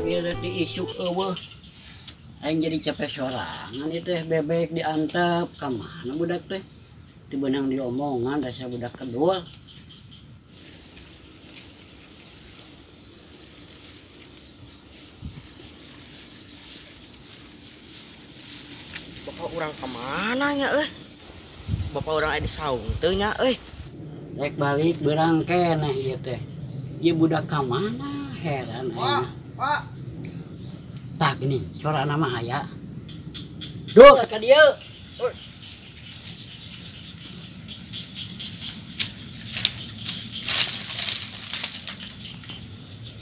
ieu teh isuk eueuh. Aing jadi capek sorangan ieu teh bebek diantep ka mana budak teh. Teu beunang diomongan rasa budak kedul. Bapak orang kemana nya Bapak orang ada saung teu nya Rek balik beurang keneh ieu teh. Ieu budak ka mana heran aing. Pak. Tah gini, sorana mah aya. Duh ka dieu.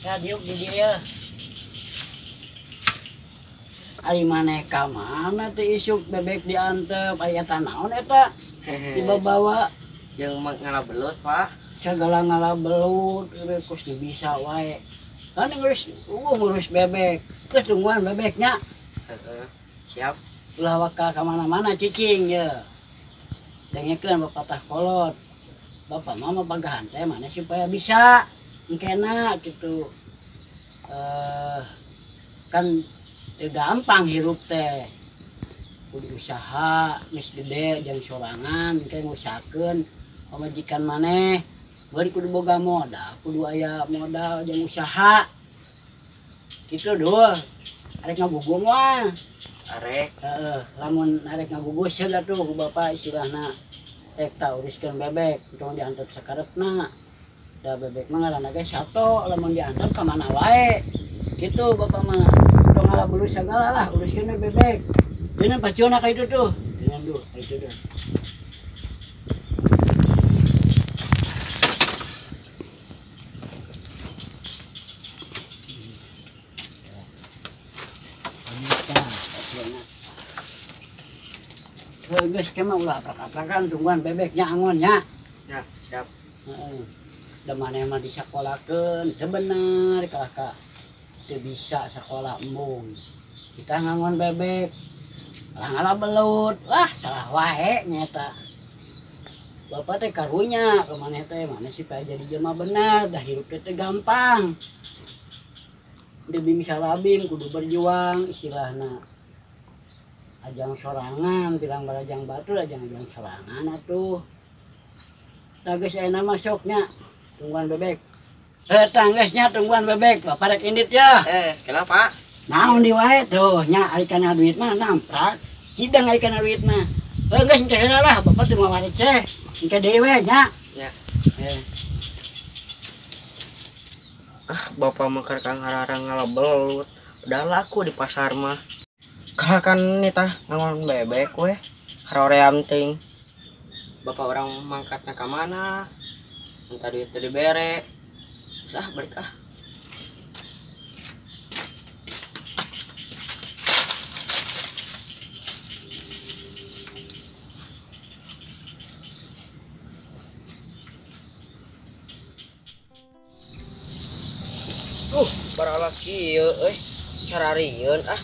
Ya diuk di dieu. Ari maneh ka mana teh isuk bebek diantep aya tanaon eta dibawa Jeung ngalabelut Pak. segala ngalabelut geus bisa wae. Kan ngurus bebek. Geus tungguan bebeknya. Siap. Ulah waka ka mana-mana cicing ye. Dengekeun bapak tah kolot. Bapak mah pagahan teh mana supaya bisa engkena gitu. Kan gampang hirup teh. Kudu usaha geus gede jeung sorangan engke ngusahakeun pamajikan maneh. Bari kudu boga modal, kudu aya modal jeung usaha. Kitu doh. Arek ngagugum mah. Arek. Lamun arek ngagugum seula tuh ku bapak istilahna. Tah uruskeun bebek, tong diantep sakaretna. Da bebek mah ngaranna ge sato, lamun diantep ka mana wae. Kitu bapak mah. Tong ngalabeulu sagala lah uruskeun bebek. Dina paciona ka itu tuh. Dengan tuh, itu tuh. Geus kemah ulah aprak-aprakan tungguan bebeknya angonnya. Ya, siap. Da maneh mah disakolakeun teu bener kakak. Teu bisa sakola embung. Kita ngangon bebek. Ngalabelut. Wah, salah wae nyata. Bapak teh karunya ke maneh teh mana supaya jadi jelema bener, dah hirup teh gampang. Debi misalabim kudu berjuang istilahna. Ajang sorangan, bilang barajang batu, ajang sorangan atuh. Tages enak masuknya, tungguan bebek. Tanggesnya tungguan bebek, bapak rek indit ya. Kenapa? Naon di wae tuh, nya ari kana duit mah namprak. Hidang ari kana duit mah. Geus engke lah, bapak teu mau receh. Engke deui we nya. Ya. Bapak mah kang hararang ngalabelut. Padahal laku di pasar mah. Kalakan nita ngangon bebek we haroream ting. Bapak orang mangkatna ka mana? Entar duit teu dibere. Sah balik ah. Barala kieu sararieun ah.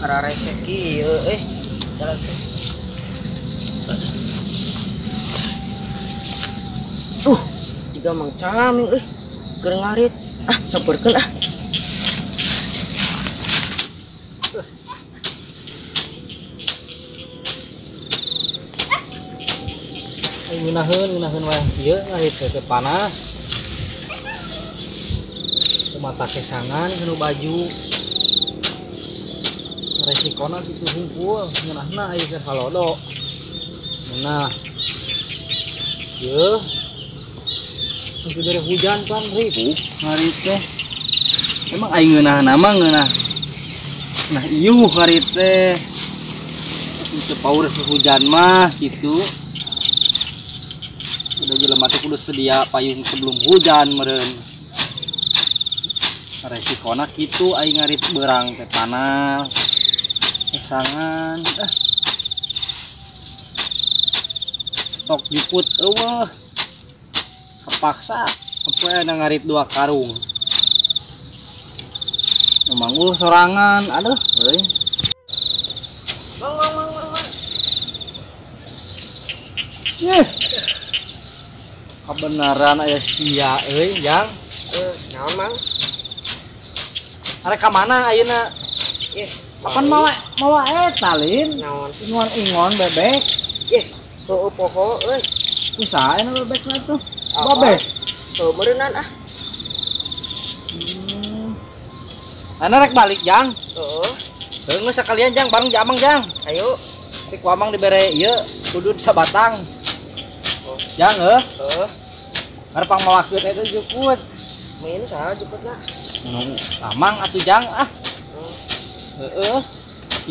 Hararese kieu jalan teh. Jiga Mang Caming keur ngarit. Sampurkeun ah. Ngunaheun wae ieu ngarit teh panas. Mata kesangan kanu baju. Resikona itu hungkul ngeunahna aya keur halodo. Nah. Yeuh. Itu dari hujan kan ribu ngarit teh. Emang aya ngeunahna mah ngeunah. Nah ieuh ngarit teh. Teu paur hujan mah gitu. Udah jelema teh kudu sedia payung sebelum hujan meureun. Resikona kitu aing ngarit beurang teh panas. Kesangan stok juput eueuh. Kepaksa poe ada ngarit 2 karung. Manggul sorangan aduh euy. Mang. Kebenaran aya sia euy, Jang. Naon mang? Arek ka mana ayeuna? Ih, Kapan mawa eta Lin? naon? Ingon bebek. Ih, heueuh poho euy. Kusaha anu bebekna tuh? Apa? Babe. Heueuh meureunnan ah. Ana rek balik Jang. Heeh. Geus sakalian Jang bareng Jamang Jang. Ayo. Si ku Amang dibere ieu kudu sabatang. Jang Heeh. Ngarepang mawakeun eta jukut. Main saha jemputna? Amang atuh Jang ah. Heeh.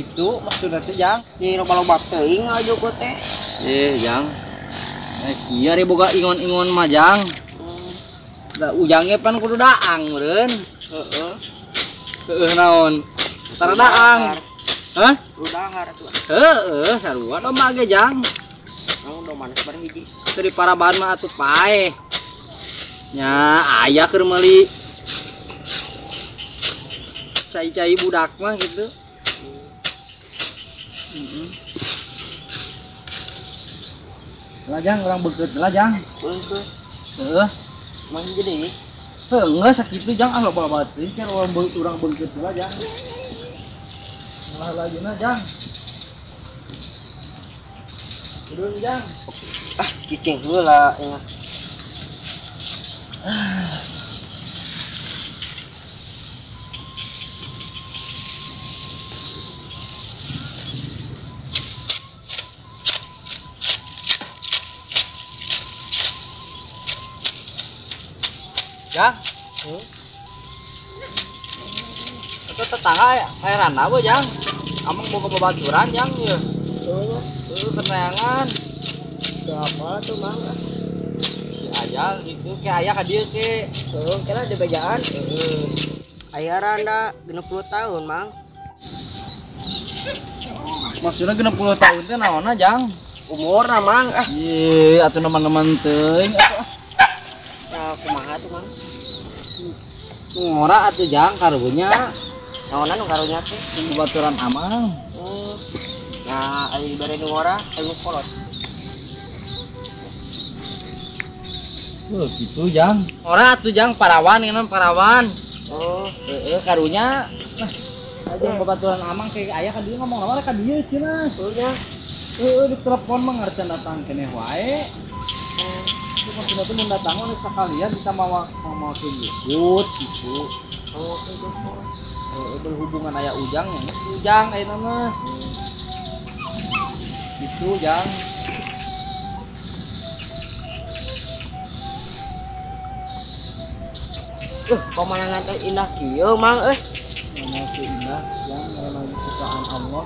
Itu maksudna teh Jang. Nyi loba-loba teuing jukut teh. Jang. Kieu ari boga ingon-ingon mah Jang. Da ujangnya pan kudu daang meureun. Heeh. Heeh naon? Tara daang. Hah? Udahar atuh. Heeh, sarua domba ge Jang. Naon do manis bareng hiji. Teu diparabahan mah atuh pae. Nya aya keur meuli cai-cai budak mah gitu. Lajang orang bekeut lajang. Heeh. Mang jadi. Heeh, sakitu Jang ah loba batin kan urang bekeut lajang. Malah lagina Jang. Udun Jang. Ah, cicing heula ya. Jang. Itu tetangga airana apa Jang? Amang boga babaturan Jang ya. Kenayangan. Siapa tuh mang? Si Ayah gitu kayak ayah ka dieu ke. Heeh, kena di bejaan. Aya randa 60 tahun, Mang. Maksudnya 60 tahun teh naonna Jang? Umurna, Mang. Ah, Ye, atuh teman-teman teuing. ya kumaha tuh, Mang? Ngora atuh Jang karunya. Naonan nu karunya teh? Babaturan Amang. Nah, ari bare nu ngora, ayo kolot. Gitu Jang. Ora atuh Jang parawan ngeunaan parawan. Oh, Karunya. Nah, aja babaturan Amang kayak ayah ka dieu ngomong naon ka dieu cenah. nya. Di telepon mah ngarcan datang keneh wae. Maksudnya tuh mun datang oleh sekalian bisa mawa ke jukut gitu. Oh, itu. Berhubungan aya ujang ayeuna mah. Gitu Jang. Pemandangan teh indah kieu, Mang, Nama si indah yang nama ciptaan Allah.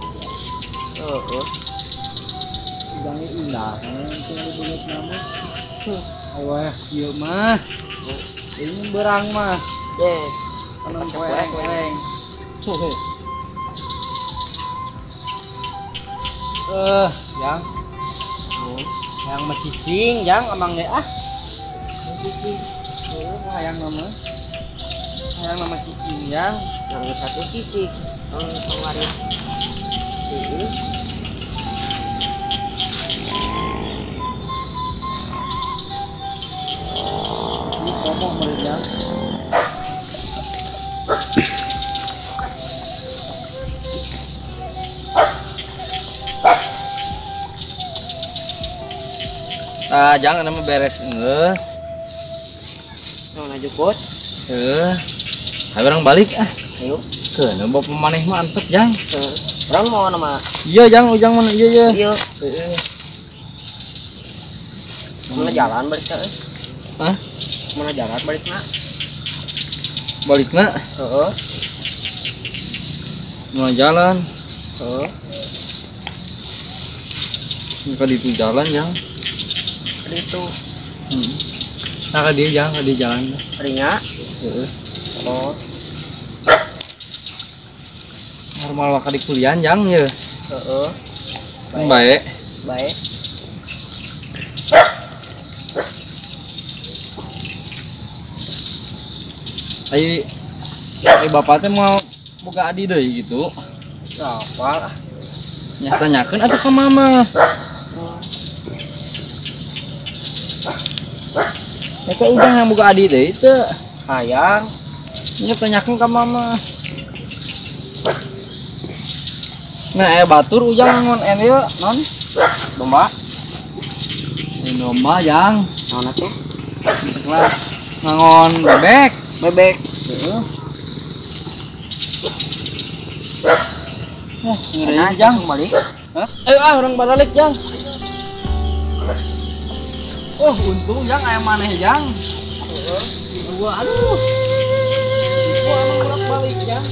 Ujangnya indah kan itu disebut nama. Awah kieu mah. Ini berang mah. Tanam kuereng. Yang yang macicing, yang amang ge ah. Macicing. Hayang nama cicing yang satu cicik. Kemarin. Ini ngomong mereka. Jangan nama beres ngeus. Nah, jukut. Ayo orang balik ah. Ayo. Keuna bawa maneh mah antep Jang. Orang mau nama. Iya Jang, ujang mana iya. Iya. Mana jalan balik teh? Hah? Mana jalan balik nak? Balikna? Heeh. Mau jalan. Heeh. Ka ditu jalan Jang. Itu. Nah ka dieu Jang, ka dieu jalan. Ringa. Heeh. Oh. Normal wae ka di kuliah Jang ye. Heeh. Baik. Baik. Ai bapak teh mau boga adi deui gitu. Apa? Nya tanyakeun atuh ka mama. Ya kayak ujang yang buka adi deh itu. Hayang. Ini tanyakan ke mama. Nah, batur ujang ngon yuk non. Domba. Ini domba jang. Mana tuh? Lah ngangon bebek. Bebek. Heeh. Ngeri Enak jang. langsung balik. Hah? Ayo orang balik jang. Oh untung jang ayam maneh jang. Gua aduh. Gua emang bolak balik jang.